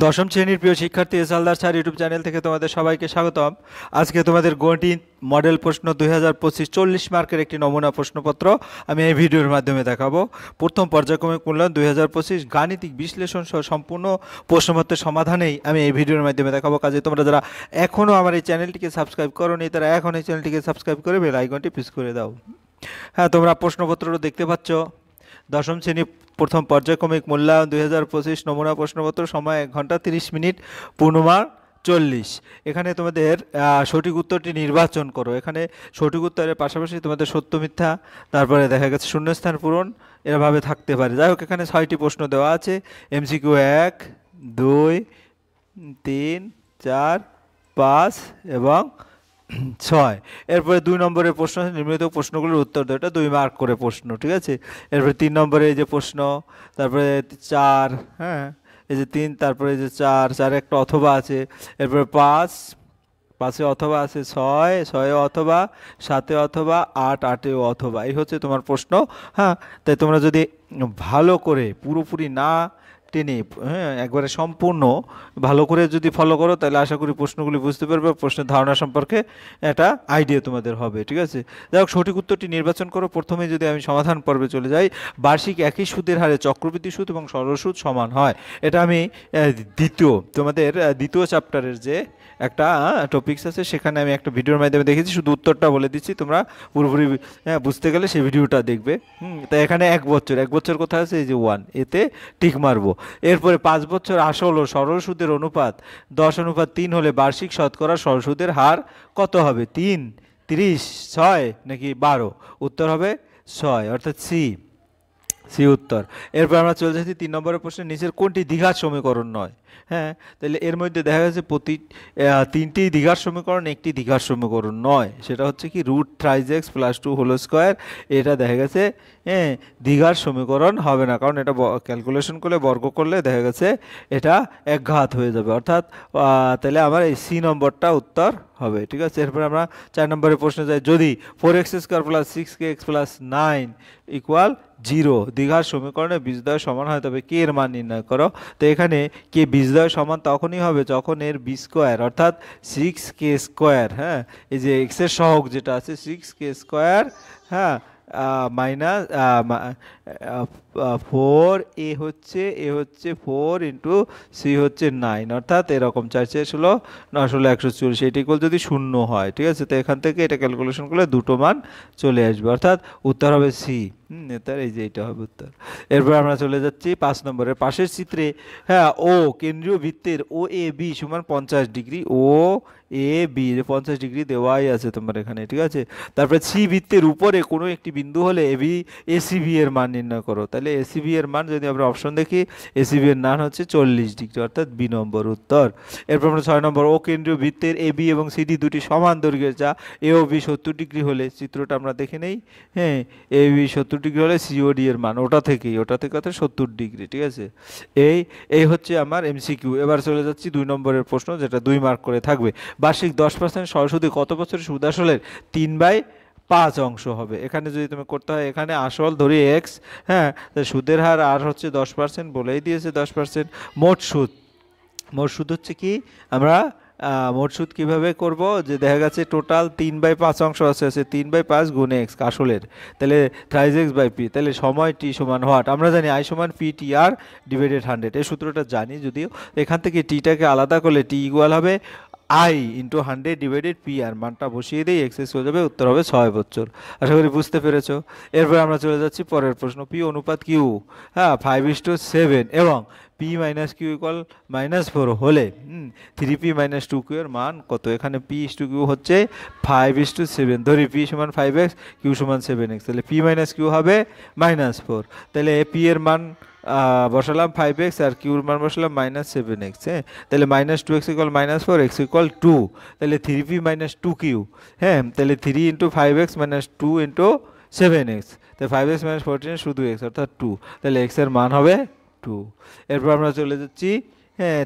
দশম শ্রেণীর প্রিয় শিক্ষার্থী এসআলদার স্যার ইউটিউব চ্যানেল থেকে তোমাদের সবাইকে স্বাগতম। আজকে তোমাদের গণিত মডেল প্রশ্ন 2025 40 মার্কের একটি নমুনা প্রশ্নপত্র আমি এই ভিডিওর মাধ্যমে দেখাবো। প্রথম পর্যায়ক্রমিক মূল্যায়ন 2025 গাণিতিক বিশ্লেষণ সহ সম্পূর্ণ প্রশ্নপত্রের সমাধানেই আমি এই ভিডিওর মাধ্যমে দেখাবো। কাজে তোমরা যারা এখনও আমার এই চ্যানেলটিকে সাবস্ক্রাইব করোনি তারা এখন এই চ্যানেলটিকে সাবস্ক্রাইব করে বেল আইকনটি প্রেস করে দাও। হ্যাঁ, তোমরা প্রশ্নপত্রটা দেখতে পাচ্ছ। দশম শ্রেণী প্রথম পর্যায়ক্রমিক মূল্যায়ন 2025 নমুনা প্রশ্নপত্র, সময় 1 ঘন্টা 30 মিনিট, পূর্ণমান 40। এখানে তোমাদের সঠিক উত্তরটি নির্বাচন করো। এখানে সঠিক উত্তরের পাশাপাশি তোমাদের সত্য মিথ্যা, তারপরে দেখা গেছে শূন্যস্থান পূরণ এভাবে থাকতে পারে। যাই হোক, এখানে 6টি প্রশ্ন দেওয়া আছে। এমসিকিউ 1, 2, 3, 4, 5 এবং 6। এরপরে 2 নম্বরের প্রশ্ন, নির্মিত প্রশ্নগুলোর উত্তর দাও। এটা 2 মার্ক করে প্রশ্ন, ঠিক আছে। এরপরে 3 নম্বরে এই যে প্রশ্ন, তারপরে 4, হ্যাঁ এই যে 3, তারপরে এই যে 4 একটা অথবা আছে। এরপরে 5 অথবা আছে, 6 অথবা, 7 অথবা, 8 অথবা। এই হচ্ছে তোমার প্রশ্ন। হ্যাঁ, তাই তোমরা যদি ভালো করে পুরোপুরি না টেনে, হ্যাঁ একবারে সম্পূর্ণ ভালো করে যদি ফলো করো তাহলে আশা করি প্রশ্নগুলি বুঝতে পারবে, প্রশ্নের ধারণা সম্পর্কে একটা আইডিয়া তোমাদের হবে, ঠিক আছে। যাই হোক, সঠিক উত্তরটি নির্বাচন করো। প্রথমে যদি আমি সমাধান পর্বে চলে যাই, বার্ষিক একই সুদের হারে চক্রবৃদ্ধি সুদ এবং সরল সুদ সমান হয়। এটা আমি তোমাদের দ্বিতীয় চ্যাপ্টারের যে একটা টপিকস আছে সেখানে আমি একটা ভিডিওর মাধ্যমে দেখেছি। শুধু উত্তরটা বলে দিচ্ছি, তোমরা পুরোপুরি বুঝতে গেলে সেই ভিডিওটা দেখবে। তাই এখানে 1 বছর কোথায় আছে, এই যে 1, এতে টিক মারবো। এরপরে 5 বছর আসল ও সরল সুদের অনুপাত 10:3 হলে বার্ষিক শতকরা সরল সুদের হার কত হবে? 3, 30, 6 নাকি 12? উত্তর হবে 6, অর্থাৎ সি উত্তর। এরপর আমরা চলে যাচ্ছি 3 নম্বরের প্রশ্নে, নিচের কোনটি দ্বিঘাত সমীকরণ নয়? হ্যাঁ, তাহলে এর মধ্যে দেখা যাচ্ছে তিনটি দ্বিঘাত সমীকরণ, একটি দ্বিঘাত সমীকরণ নয়। সেটা হচ্ছে কি √3x + 2 হোল স্কোয়ার। এটা দেখা গেছে দ্বিঘাত সমীকরণ হবে না, কারণ এটা ক্যালকুলেশন করলে, বর্গ করলে দেখা গেছে এটা একঘাত হয়ে যাবে। অর্থাৎ তাহলে আমার এই সি নম্বরটা উত্তর হবে, ঠিক আছে। এরপর আমরা 4 নম্বরের প্রশ্নে যাই। যদি 4x² + 6kx + 9 = 0 দ্বিঘাত সমীকরণে বীজদ্বয় সমান হয়, তবে কে এর মান নির্ণয় করো। তো এখানে কে বীজদ্বয় সমান তখনই হবে যখন এর b² অর্থাৎ 6k², হ্যাঁ এই যে x এর সহগ যেটা আছে 6k², হ্যাঁ মাইনাস 4, এ হচ্ছে 4 ইন্টু সি হচ্ছে 9, অর্থাৎ এরকম 4×16 9 140, এটি ইকুয়াল যদি 0 হয়, ঠিক আছে। তো এখান থেকে এটা ক্যালকুলেশন করলে দুটো মান চলে আসবে, অর্থাৎ উত্তর হবে সি। তার এই যে এটা হবে উত্তর। এরপর আমরা চলে যাচ্ছি 5 নম্বরের পাশের চিত্রে। হ্যাঁ, ও কেন্দ্রীয় বৃত্তের ও এ বি সমান 50 degree. O A B 50 degree দেওয়াই আছে তোমার এখানে, ঠিক আছে। তারপরে সি বৃত্তের উপরে কোনো একটি বিন্দু হলে এসিবি এর মান নির্ণয় করো। তাহলে এসিবি এর মান যদি আমরা অপশন দেখি, এসিবি এর মান হচ্ছে 40 ডিগ্রি, অর্থাৎ বি নম্বর উত্তর। এরপর আমরা 6 নম্বর, ও কেন্দ্রীয় বৃত্তের এ বি এবং সিডি দুটি সমান দৈর্ঘ্যের, যা এ ও বি 70 ডিগ্রি হলে, চিত্রটা আমরা দেখে নেই। হ্যাঁ, এ বি 70 ডিগ্রি হলে সিওডি এর মান ওটা থেকে অর্থাৎ 70 ডিগ্রি, ঠিক আছে। এই হচ্ছে আমার এমসিকিউ। এবার চলে যাচ্ছি 2 নম্বরের প্রশ্ন, যেটা 2 মার্ক করে থাকবে। বার্ষিক 10% সরল সুদে কত বছরের সুদ আসলের 3/5 অংশ হবে? এখানে যদি তুমি করতে হয়, এখানে আসল ধরি এক্স, হ্যাঁ সুদের হার আর হচ্ছে 10%, বলেই দিয়েছে 10%। মোট সুদ হচ্ছে কি, আমরা মোট সুদ কীভাবে করব, যে দেখা গেছে টোটাল 3/5 অংশ আছে 3/5 গুণে এক্স আসলের, তাহলে 3x/p, তাহলে সময় টি সমান হোয়াট? আমরা জানি আই সমান p/r / 100, এই সূত্রটা জানি যদিও। এখান থেকে টিটাকে আলাদা করলে টি ইকুয়াল হবে i × 100 / p/r, মানটা বসিয়ে দিই, এক্সেস হয়ে যাবে, উত্তর হবে 6 বছর। আশা করি বুঝতে পেরেছো। এরপর আমরা চলে যাচ্ছি পরের প্রশ্ন। পি অনুপাত কিউ, হ্যাঁ 5:7 এবং p - q = -4 হলে 3p - 2q এর মান কত? এখানে p/q হচ্ছে 5:7, ধরি p সমান 5x, q সমান 7x, তাহলে p - q হবে -4। তাহলে p এর মান বসালাম 5x আর কিউর মান বসালাম -7x, হ্যাঁ তাহলে -2x = -4, x = 2, তাহলে 3p - 2q, হ্যাঁ তাহলে 3 × 5x - 2 × 7x, তাহলে 5x - 14 শুধু x, অর্থাৎ 2, তাহলে x এর মান হবে 2। এরপর আমরা চলে যাচ্ছি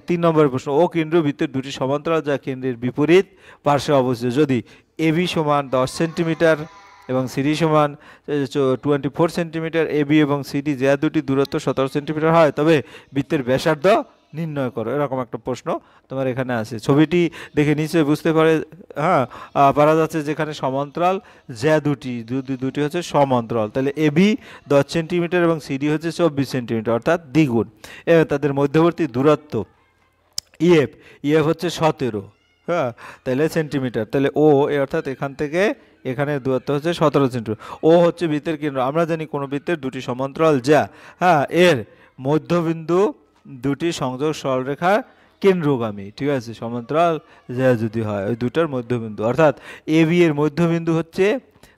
3 নম্বরের প্রশ্ন। ও কেন্দ্রীয় বৃত্তের দুটি সমান্তরাল যা কেন্দ্রের বিপরীত পার্শ্বে অবস্থিত, যদি এবি সমান 10 সেন্টিমিটার এবং সিডি সমান 24 সেন্টিমিটার, এবি এবং সিডি যা দুটি দূরত্ব 17 সেন্টিমিটার হয়, তবে বৃত্তের ব্যাসার্ধ নির্ণয় করো, এরকম একটা প্রশ্ন তোমার এখানে আছে। ছবিটি দেখে নিশ্চয়ই বুঝতে পারে, হ্যাঁ, পারা যাচ্ছে যেখানে সমান্তরাল জ্যা দুটি হচ্ছে সমান্তরাল, তাহলে এবি 10 সেন্টিমিটার এবং সিডি হচ্ছে 24 সেন্টিমিটার, অর্থাৎ দ্বিগুণ। এবার তাদের মধ্যবর্তী দূরত্ব ইএফ, ইএফ হচ্ছে 17, হ্যাঁ, তাহলে সেন্টিমিটার, তাহলে ও এ অর্থাৎ এখান থেকে এখানে দূরত্ব হচ্ছে 17 সেন্টিমিটার। ও হচ্ছে বৃত্তের কেন্দ্র। আমরা জানি কোনো বৃত্তের দুটি সমান্তরাল যা, হ্যাঁ, এর মধ্যবিন্দু দুটি সংযোগ সরলরেখা কেন্দ্রগামী, ঠিক আছে, সমান্তরাল যা যদি হয় ওই দুটার মধ্যবিন্দু, অর্থাৎ এ বি এর মধ্যবিন্দু হচ্ছে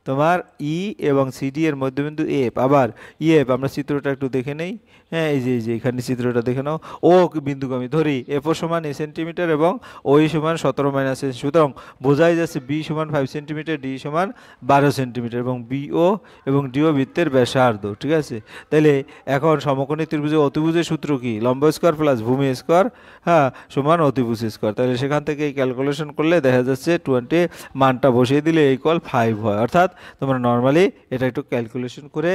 তোমার ই এবং সিডি এর মধ্যবিন্দু এফ। আবার ইএফ আমরা চিত্রটা একটু দেখে নেই, হ্যাঁ, এই যে এখানে চিত্রটা দেখে নাও। ও বিন্দুগামী ধরি এফ ও সমান এ সেন্টিমিটার এবং ওই সমান 17 মাইনাস এ, সুতরাং বোঝাই যাচ্ছে বি সমান 5 সেন্টিমিটার, ডি সমান 12 সেন্টিমিটার এবং বিও এবং ডিও বৃত্তের ব্যাসার্ধ, ঠিক আছে। তাহলে এখন সমকোণী ত্রিভুজে অতিভুজের সূত্র কি? লম্ব স্কোয়ার প্লাস ভূমি স্কোয়ার, হ্যাঁ, সমান অতিভুজ স্কোয়ার। তাহলে সেখান থেকে এই ক্যালকুলেশন করলে দেখা যাচ্ছে 20 মানটা বসিয়ে দিলে ইকুয়াল 5 হয়। অর্থাৎ তোমরা নর্মালি এটা একটু ক্যালকুলেশন করে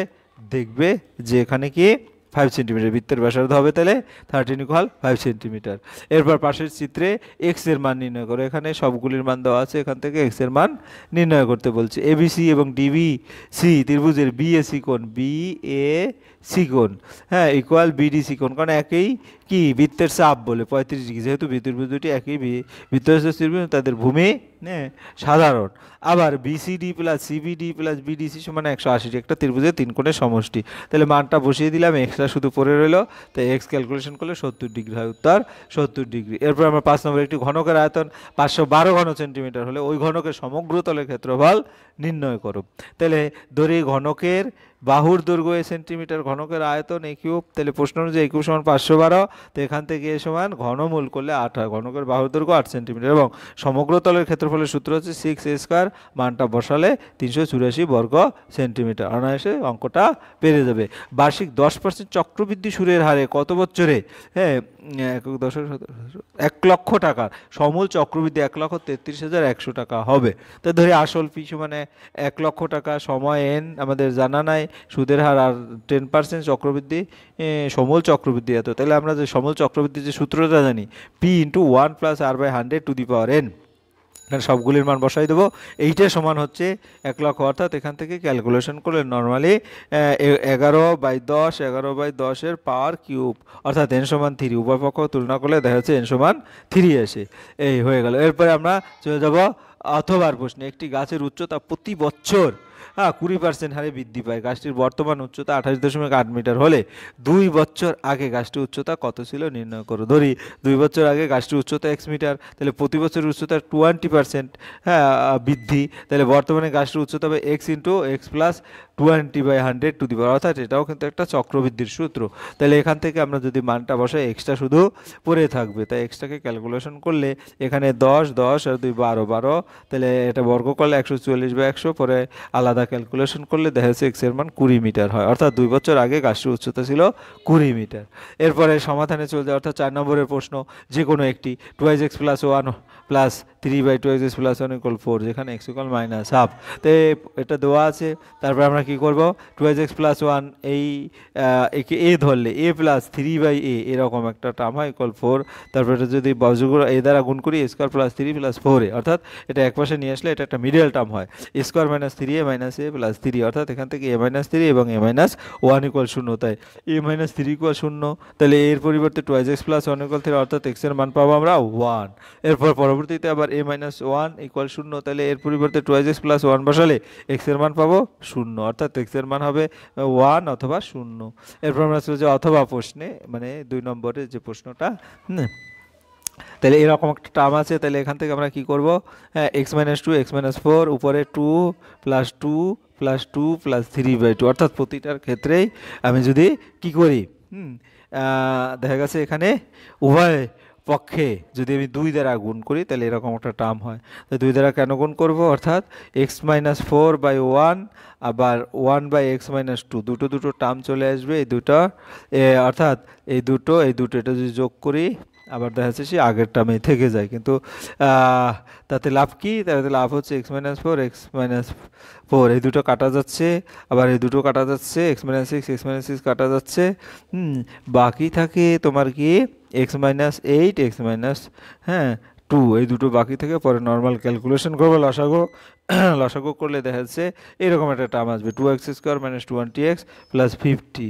দেখবে যে এখানে কি 5 সেন্টিমিটার বৃত্তের ব্যাসার্ধ হবে, তাহলে 13 ইকুয়াল 5 সেন্টিমিটার। এরপর পাশের চিত্রে এক্স এর মান নির্ণয় করো। এখানে সবগুলির মান দেওয়া আছে, এখান থেকে এক্স এর মান নির্ণয় করতে বলছে। এবিসি এবং ডিবিসি ত্রিভুজের বিএসি কোণ, বিএসি কোণ, হ্যাঁ, ইকুয়াল বিডিসি কোণ, কারণ একই কি বৃত্তের চাপ বলে 35 ডিগ্রি, যেহেতু ত্রিভুজ দুটি একই বৃত্তের ত্রিভুজ তাদের ভূমি সাধারণ। আবার BCD plus CBD plus BDC সমান 180, একটা ত্রিভুজের তিন কোণের সমষ্টি। তাহলে মানটা বসিয়ে দিলাম, এক্সট্রা শুধু পড়ে রইলো, তাই এক্স ক্যালকুলেশন করলে 70 ডিগ্রি হয়, উত্তর 70 ডিগ্রি। এরপর আমরা 5 নম্বর, একটি ঘনকের আয়তন 512 ঘন সেন্টিমিটার হলে ওই ঘনকের সমগ্র তলের ক্ষেত্রফল নির্ণয় করো। তাহলে ধরি ঘনকের বাহুর দৈর্ঘ্য এ সেন্টিমিটার, ঘনকের আয়তন এ কিউব, তাহলে প্রশ্ন অনুযায়ী এ কিউব সমান 512, তো এখান থেকে এ সমান ঘনমূল করলে 8 হয়, ঘনকের বাহুর দৈর্ঘ্য 8 সেন্টিমিটার এবং সমগ্র তলের ক্ষেত্রফলের সূত্র হচ্ছে 6a স্কোয়ার, মানটা বসালে 384 বর্গ সেন্টিমিটার, অনায়াসে অঙ্কটা পেরে যাবে। বার্ষিক 10% চক্রবৃদ্ধি সুদের হারে কত বছরে, হ্যাঁ, 1 লক্ষ টাকার সমূল চক্রবৃদ্ধি 1,33,100 টাকা হবে। তো ধরি আসল ফি মানে 1 লক্ষ টাকা, সময় এন আমাদের জানা নাই, সুদের হার আর 10% চক্রবৃদ্ধি, সমূল চক্রবৃদ্ধি এত। তাহলে আমরা যে সমূল চক্রবৃদ্ধি যে সূত্রটা জানি, P into 1 plus R by 100 to the power N, এখানে সবগুলির মান বসাই দেবো। এইটা সমান হচ্ছে 1 লক্ষ, অর্থাৎ এখান থেকে ক্যালকুলেশন করলে নর্মালি 11/10 এর পাওয়ার কিউব, অর্থাৎ এন সমান 3, উভয় পক্ষ তুলনা করলে দেখা যাচ্ছে এন সমান 3 আসে। এই হয়ে গেল। এরপরে আমরা চলে যাব অথবার প্রশ্নে। একটি গাছের উচ্চতা প্রতি বছর 20% হারে বৃদ্ধি পায়। গাছটির বর্তমান উচ্চতা 28.8 মিটার হলে 2 বছর আগে গাছটির উচ্চতা কত ছিল নির্ণয় করো। ধরি 2 বছর আগে গাছটির উচ্চতা x মিটার, তাহলে প্রতি বছর উচ্চতা 20%, হ্যাঁ, বৃদ্ধি, তাহলে বর্তমানে গাছটির উচ্চতা হবে x into x plus 20/100 to the power, অর্থাৎ এটাও কিন্তু একটা চক্রবৃদ্ধির সূত্র। তাহলে এখান থেকে আমরা যদি মানটা বসাই, এক্সটা শুধু পড়ে থাকবে, তাই এক্সটাকে ক্যালকুলেশন করলে এখানে 10 আর 2 12, তাহলে এটা বর্গ করলে 144/100, পরে আলাদা ক্যালকুলেশন করলে দেখা যাচ্ছে এক্স এর মান 20 মিটার হয়, অর্থাৎ 2 বছর আগে গাছটির উচ্চতা ছিল 20 মিটার। এরপরে সমাধানে চলে যায়, অর্থাৎ 4 নম্বরের প্রশ্ন, যে কোনো একটি 2x plus 1 plus 3/2x plus 1 equal 4, যেখানে x ইকুয়াল মাইনাস হাফ। তো এটা দেওয়া আছে। তারপরে আমরা কি করব, 2x প্লাস 1 এই একে এ ধরলে a প্লাস 3/a এরকম একটা টার্ম হয় ইকুয়াল 4। তারপরে এটা যদি বর্গমূল এ দ্বারা গুণ করি, a square plus 3 plus 4a, অর্থাৎ এটা একপাশে নিয়ে আসলে এটা একটা মিডল টার্ম হয়, a square minus 3a minus a plus 3, অর্থাৎ এখান থেকে a মাইনাস 3 এবং a মাইনাস 1 ইকুয়াল 0, তাই a মাইনাস 3 ইকুয়াল 0। তাহলে এর পরিবর্তে 2x প্লাস 1 ইকুয়াল 3, অর্থাৎ x এর মান পাবো আমরা 1। এরপর পরবর্তীতে আবার a মাইনাস 1 ইকুয়াল 0, তাহলে এর পরিবর্তে 2x প্লাস 1 বসালে x এর মান পাবো 0, অর্থাৎ x এর মান হবে 1 অথবা 0। এরপর আমরা চলে যাই অথবা প্রশ্নে, মানে 2 নম্বরের যে প্রশ্নটা, তাহলে এরকম একটা টার্ম আছে। তাহলে এখান থেকে আমরা কি করব, হ্যাঁ, x মাইনাস 2 x মাইনাস 4 উপরে 2 প্লাস 2 প্লাস 2 প্লাস 3/2, অর্থাৎ প্রতিটার ক্ষেত্রেই আমি যদি কি করি, দেখা গেছে এখানে উভয় পক্ষে যদি আমি 2 দ্বারা গুণ করি, তাহলে এরকম একটা টার্ম হয়। তো 2 দ্বারা কেন গুণ করব, অর্থাৎ x মাইনাস 4/1 আবার 1/x মাইনাস 2, দুটো টার্ম চলে আসবে, এই দুটো, অর্থাৎ এই দুটো এটা যদি যোগ করি, আবার দেখা যাচ্ছে সে আগের টার্মে থেকে যায়, কিন্তু আহ, তাতে লাভ কি? তাতে লাভ হচ্ছে এক্স মাইনাস ফোর এই দুটো কাটা যাচ্ছে, আবার এই দুটো কাটা যাচ্ছে, এক্স মাইনাস সিক্স কাটা যাচ্ছে। হুম, বাকি থাকে তোমার কি এক্স মাইনাস 8, হ্যাঁ 2, এই দুটো বাকি থেকে পরে নর্মাল ক্যালকুলেশন করবো লসাগু। লসাগু করলে দেখা যাচ্ছে এরকম একটা টার্ম আসবে, 2x² - 20x + 50।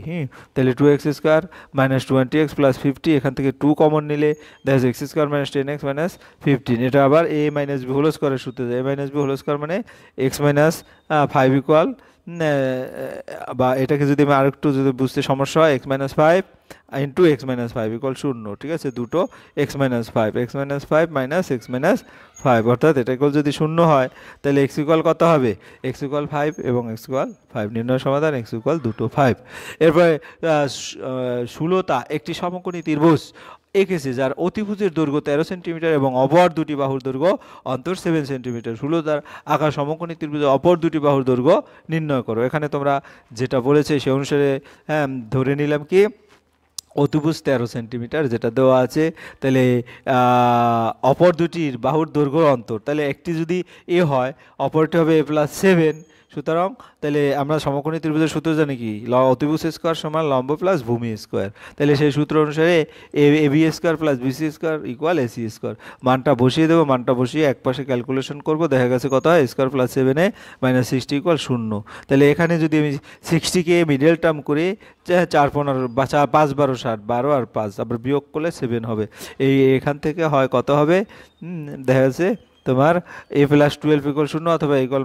তাহলে 2x² - 20x + 50, এখান থেকে 2 কমন নিলে দেখা যাচ্ছে x² - 10x - 15। এটা আবার a মাইনাস বি হোল স্কোয়ারের সূত্রে যায়, a minus B whole square মানে x-5 ইকুয়াল, বা এটাকে যদি আমি আরেকটু যদি বুঝতে সমস্যা হয়, x-5 ইন্টু x-5 ইকুয়াল 0। ঠিক আছে, দুটো x-5 মাইনাস x-5, অর্থাৎ এটা ইকুয়াল যদি 0 হয় তাহলে x ইকুয়াল কত হবে? x ইকুয়াল 5 এবং x ইকুয়াল 5, নির্ণয় সমাধান x ইকুয়াল দুটো 5। এরপরে ষোলোতা একটি সমকোণী ত্রিভুজ এঁকেছে যার অতিভুজের দৈর্ঘ্য 13 সেন্টিমিটার এবং অপর দুটি বাহুর দৈর্ঘ্য অন্তর 7 সেন্টিমিটার। ষোলোতার আঁকা সমকোণী ত্রিভুজের অপর দুটি বাহুর দৈর্ঘ্য নির্ণয় করো। এখানে তোমরা যেটা বলেছে সে অনুসারে ধরে নিলাম কি অতিভুজ 13 সেন্টিমিটার যেটা দেওয়া আছে, তাহলে অপর দুটির বাহুর দৈর্ঘ্য অন্তর, তাহলে একটি যদি এ হয় অপরটি হবে a+7। সুতরাং তাহলে আমরা সমকোণী ত্রিভুজের সূত্র জানি কি, অতিভুজ স্কোয়ার সমান লম্ব প্লাস ভূমি স্কোয়ার। তাহলে সেই সূত্র অনুসারে ab² + bc² ইকুয়াল ac²। মানটা বসিয়ে দেবো, মানটা বসিয়ে এক পাশে ক্যালকুলেশন করব, দেখা গেছে কত হয়, square plus 7a minus 60 equal 0। তাহলে এখানে যদি আমি 60কে মিডল টার্ম করে 4×15 বা 5×12 = 60, 12 আর 5 আবার বিয়োগ করলে 7 হবে। এখান থেকে হয় কত হবে, দেখা যাচ্ছে তোমার a+12 ইকুয়াল 0 অথবা a=-12,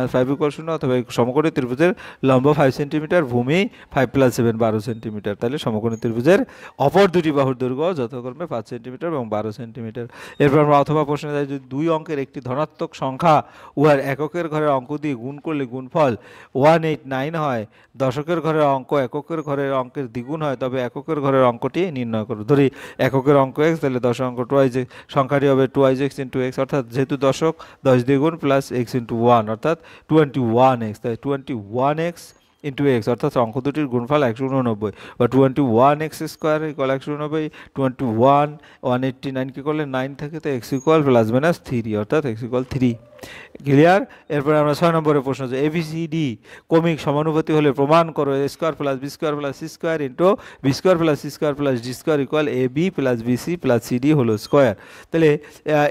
a-5 ইকুয়াল 0 অথবা সমকোণী ত্রিভুজের লম্ব 5 সেন্টিমিটার, ভূমি 5 + 7 12 সেন্টিমিটার। তাহলে সমকোণী ত্রিভুজের অপর দুটি বাহুর দৈর্ঘ্য যথাক্রমে 5 সেন্টিমিটার এবং 12 সেন্টিমিটার। এরপর আমরা অথবা প্রশ্নে যাই, যদি দুই অঙ্কের একটি ধনাত্মক সংখ্যা উহার এককের ঘরের অঙ্ক দিয়ে গুণ করলে গুণফল 189 হয়, দশকের ঘরের অঙ্ক এককের ঘরের অঙ্কের দ্বিগুণ হয়, তবে এককের ঘরের অঙ্কটি নির্ণয় করো। ধরি এককের অঙ্ক x, তাহলে দশের অঙ্ক 2x, সংখ্যাটি হবে 2x × x, অর্থাৎ যেহেতু দশক 10 দ্বিগুণ প্লাস x × 1 অর্থাৎ 21x, তাই 21x × x অর্থাৎ অঙ্ক দুটির গুণফল 189, বা 21x² ইকুয়াল 189, 21 189 কি করলে 9 থাকে, তো x ইকুয়াল ±3 অর্থাৎ x ইকুয়াল 3। ক্লিয়ার? এরপরে আমরা 6 নম্বরের প্রশ্ন, যে ABCD ক্রমিক সমানুপাতি হলে প্রমাণ করো a² + b² + c² into b² + c² + d² equal ab + bc + cd whole square. তাহলে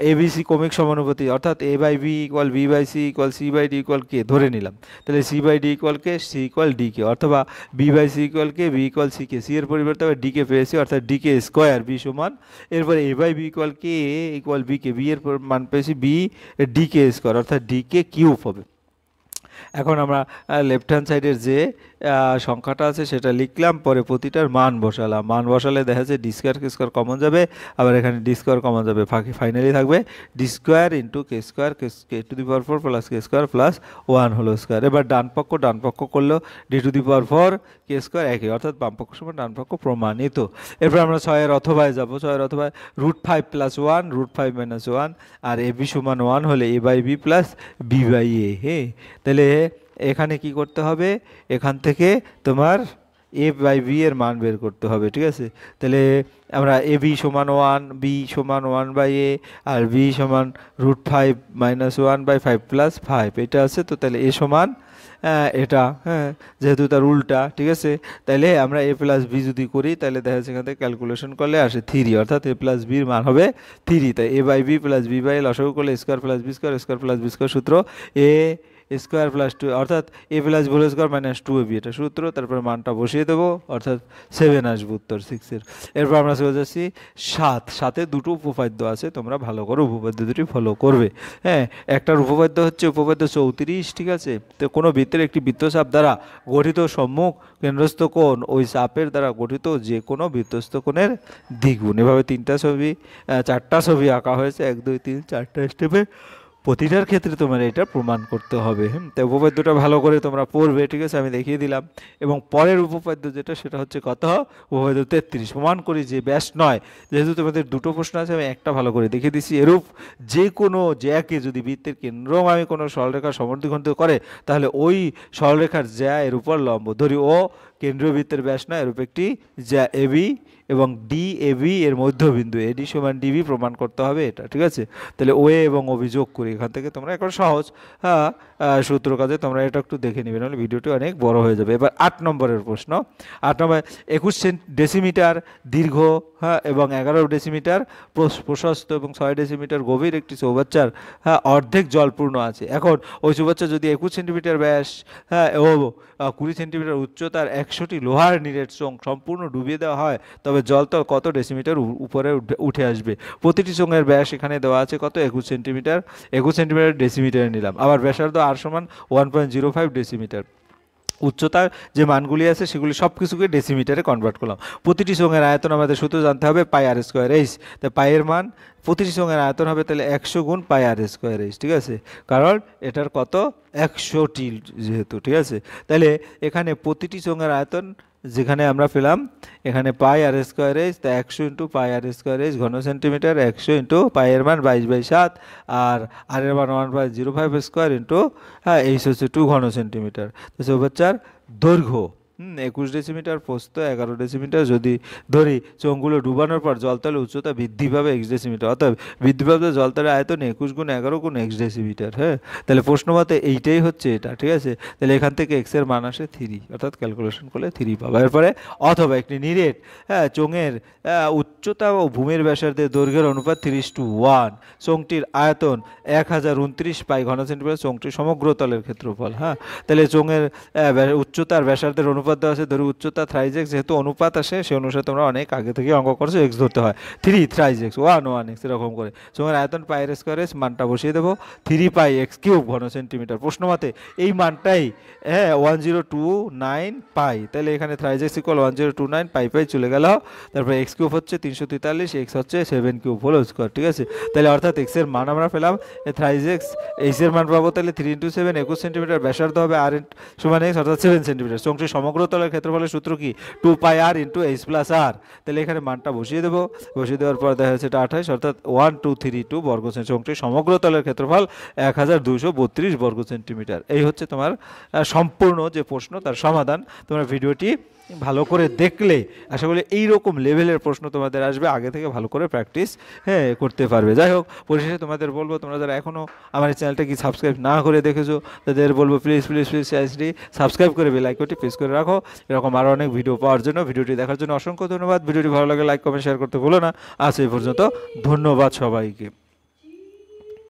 ABC ক্রমিক সমানুপাতি অর্থাৎ a/b equal b/c equal c/d equal k ধরে নিলাম। তাহলে c/d equal k, c equal dk, অথবা b/c equal k, b equal ck, c এর পরিবর্তে আবার dk পেয়েছি অর্থাৎ dk স্কোয়ার b সমান, এরপরে a/b equal k, a equal bk, b এর মান পেয়েছি b dk স্কোয়ার অর্থাৎ dk কিউব হবে। এখন আমরা লেফট হ্যান্ড সাইডের যে সংখ্যাটা আছে সেটা লিখলাম, পরে প্রতিটার মান বসালাম, মান বসালে দেখা যাচ্ছে d² k² কমন যাবে, আবার এখানে d² কমন যাবে, ফাইনালি থাকবে d² × k² + k² + 1 whole square. এবার ডান পক্ষ করলেও d⁴ k² একই, অর্থাৎ বাম পক্ষ সমান ডান পক্ষ প্রমাণিত। এরপর আমরা 6-এর অথবায় যাব, 6-এর অথবায় √5 + 1 √5 - 1 আর ab সমান 1 হলে a/b + b/a। হ্যাঁ, তাহলে এখানে কি করতে হবে, এখান থেকে তোমার a/b এর মান বের করতে হবে। ঠিক আছে, তাহলে আমরা ab সমান 1, b সমান 1/a আর b সমান √5 - 1/5 + 5 এটা আছে, তো তাহলে a সমান এটা, হ্যাঁ যেহেতু তার উল্টা। ঠিক আছে, তাহলে আমরা a + b যদি করি তাহলে দেখা যাচ্ছে এখান থেকে ক্যালকুলেশন করলে আসে 3, অর্থাৎ a + b এর মান হবে 3। তাই a/b + b/a লসাগু করলে a² + b² b² সূত্র a² + 2 অর্থাৎ a + b² - 2ab, এটা সূত্র। তারপর মানটা বসিয়ে দেবো অর্থাৎ 7 আসবে উত্তর 6-এর। এরপর আমরা চলে যাচ্ছি 7-এ দুটো উপপাদ্য আছে, তোমরা ভালো করে উপপাদ্য দুটি ফলো করবে। হ্যাঁ, একটার উপপাদ্য হচ্ছে উপপাদ্য 34। ঠিক আছে, তো কোনো বৃত্তের একটি বৃত্তচাপ দ্বারা গঠিত সম্মুখ কেন্দ্রস্থ কোণ ওই চাপের দ্বারা গঠিত যে কোনো বৃত্তস্থ কোণের দ্বিগুণ। এভাবে 4টা ছবি আঁকা হয়েছে, 1 2 3 4টা স্টেপে, প্রতিটার ক্ষেত্রে তোমার এটা প্রমাণ করতে হবে। তাই উপপাদ্যটা ভালো করে তোমরা পড়বে। ঠিক আছে, আমি দেখিয়ে দিলাম। এবং পরের উপপাদ্য যেটা, সেটা হচ্ছে কত, উপপাদ্য 33, প্রমাণ করি যে ব্যাস নয়, যেহেতু তোমাদের দুটো প্রশ্ন আছে আমি একটা ভালো করে দেখিয়ে দিচ্ছি, এরূপ যে কোনো জ্যাকে যদি বৃত্তের কেন্দ্রগামী কোনো সরলরেখা সমদ্বিখণ্ডিত করে তাহলে ওই সরলরেখার জ্যা এর উপর লম্ব। ধরি ও কেন্দ্রীয় বৃত্তের ব্যাস নয়, এরূপ একটি জ্যা এবি এবং ডি এ বি এর মধ্যবিন্দু, এডি সমান ডিবি প্রমাণ করতে হবে এটা, ঠিক আছে। তাহলে ওএ এবং ওবি যোগ করি, এখান থেকে তোমরা এখন সহজ হ্যাঁ সূত্র কাজে তোমরা এটা একটু দেখে নেবে, নাহলে ভিডিওটি অনেক বড় হয়ে যাবে। এবার 8 নম্বরের প্রশ্ন। 8 নম্বর 21 ডেসিমিটার দীর্ঘ হ্যাঁ এবং 11 ডেসিমিটার প্রশস্ত এবং 6 ডেসিমিটার গভীর একটি চৌবাচ্চার হ্যাঁ অর্ধেক জলপূর্ণ আছে। এখন ওই চৌবাচ্চা যদি 21 সেন্টিমিটার ব্যাস হ্যাঁ ও 20 সেন্টিমিটার উচ্চতার 100টি লোহার নিরেট চোঙ সম্পূর্ণ ডুবিয়ে দেওয়া হয়, তবে জলতল কত ডেসিমিটার উপরে উঠে আসবে। প্রতিটি চোঙের ব্যাস এখানে দেওয়া আছে কত, 21 সেন্টিমিটার, 21 সেন্টিমিটার ডেসিমিটারে নিলাম। আবার ব্যাসার্ধ আর সমান 1.05 ডেসিমিটার। উচ্চতার যে মানগুলি আছে সেগুলি সব কিছুকে ডেসিমিটারে কনভার্ট করলাম। প্রতিটি চোঙের আয়তন আমাদের সূত্র জানতে হবে পাই আর স্কোয়ার এইচ। তাই পাইয়ের মান প্রতিটি চোঙের আয়তন হবে তাহলে 100 গুণ পাই আর স্কোয়ার এইচ, ঠিক আছে, কারণ এটার কত 100টি যেহেতু, ঠিক আছে। তাহলে এখানে প্রতিটি চোঙের আয়তন যেখানে আমরা পেলাম এখানে পাই আর স্কোয়ার এইচ, তা 100 ইন্টু পাই আর স্কোয়ার এইচ ঘন সেন্টিমিটার, 100 ইন্টু পাইয়ের মান 22/7 আর আর এর মান 1/05 স্কোয়ার ইন্টু হ্যাঁ এইচ হচ্ছে 2 ঘন সেন্টিমিটার। তো চৌবাচ্চার দৈর্ঘ্য 21 ডেসিমিটার, প্রস্থ 11 ডেসিমিটার। যদি ধরি চোঙগুলো ডুবানোর পর জলতলের উচ্চতা বৃদ্ধি পাবে x ডেসিমিটার, অর্থাৎ বৃদ্ধি পাবে জলতলের আয়তন 21 গুণ 11 গুণ x ডেসিমিটার। হ্যাঁ, তাহলে প্রশ্ন মতে এইটাই হচ্ছে এটা, ঠিক আছে। তাহলে এখান থেকে x এর মান আসে 3, অর্থাৎ ক্যালকুলেশন করলে 3 পাবা। এরপরে অথবা একটি নিরেট হ্যাঁ চোঙের উচ্চতা ও ভূমির ব্যাসার্ধের দৈর্ঘ্যের অনুপাত 3:1, চোঙটির আয়তন 1029 পাই ঘন সেন্টিমিটার, চোঙটির সমগ্র তলের ক্ষেত্রফল। হ্যাঁ, তাহলে চোঙের উচ্চতার ব্যাসার্ধের অনুপাত দেওয়া আছে, ধরো উচ্চতা থ্রাইজ এক্স, যেহেতু অনুপাত আসে সেই অনুসারে তোমরা অনেক আগে থেকে অঙ্ক করছো, এক্স ধরতে হয় 3 থ্রাইজ এক্স 1 এক্স এরকম করে। চোঙের আয়তন পাই আর স্কোয়ার এক্স মানটা বসিয়ে দেবো 3 পাই এক্স কিউব ঘন সেন্টিমিটার। প্রশ্ন মতে এই মানটাই হ্যাঁ 1029 পাই, তাহলে এখানে থ্রাইজ এক্স ইকুয়াল 1029 পাই পাই চলে গেল। তারপরে এক্স কিউব হচ্ছে 343, এক্স হচ্ছে 7 কিউব হোল স্কোয়ার, ঠিক আছে। তাহলে অর্থাৎ এক্স এর মান আমরা পেলাম থ্রাইজ এক্স, এইচ এর মান পাবো তাহলে 3 × 7 21 সেন্টিমিটার, ব্যাসার্ধ হবে আর সমান এক্স অর্থাৎ 7 সেন্টিমিটার। চোঙটির সমগ্র তলের ক্ষেত্রফলের সূত্র কি 2 পাই আর ইন্টু এইচ প্লাস আর। তাহলে এখানে মানটা বসিয়ে দেবো, বসিয়ে দেওয়ার পর দেখা যাচ্ছে এটা 28 অর্থাৎ 1232 বর্গ সেন্টিমিটার। চোঙটির সমগ্র তলের ক্ষেত্রফল 1232 বর্গ সেন্টিমিটার। এই হচ্ছে তোমার সম্পূর্ণ যে প্রশ্ন তার সমাধান। তোমরা ভিডিওটি ভালো করে দেখলে আশা করি এইরকম লেভেলের প্রশ্ন তোমাদের আসবে, আগে থেকে ভালো করে প্র্যাকটিস হ্যাঁ করতে পারবে। যাই হোক, পরিশেষে তোমাদের বলবো তোমরা যারা এখনও আমার এই চ্যানেলটা কি সাবস্ক্রাইব না করে দেখেছো তাদের বলবো প্লিজ প্লিজ প্লিজ চ্যানেলটি সাবস্ক্রাইব করে বেল আইকনটি প্রেস করে রাখো, এরকম আরও অনেক ভিডিও পাওয়ার জন্য। ভিডিওটি দেখার জন্য অসংখ্য ধন্যবাদ। ভিডিওটি ভালো লাগে লাইক কমেন্ট শেয়ার করতে ভুলো না। আজ এই পর্যন্ত, ধন্যবাদ সবাইকে।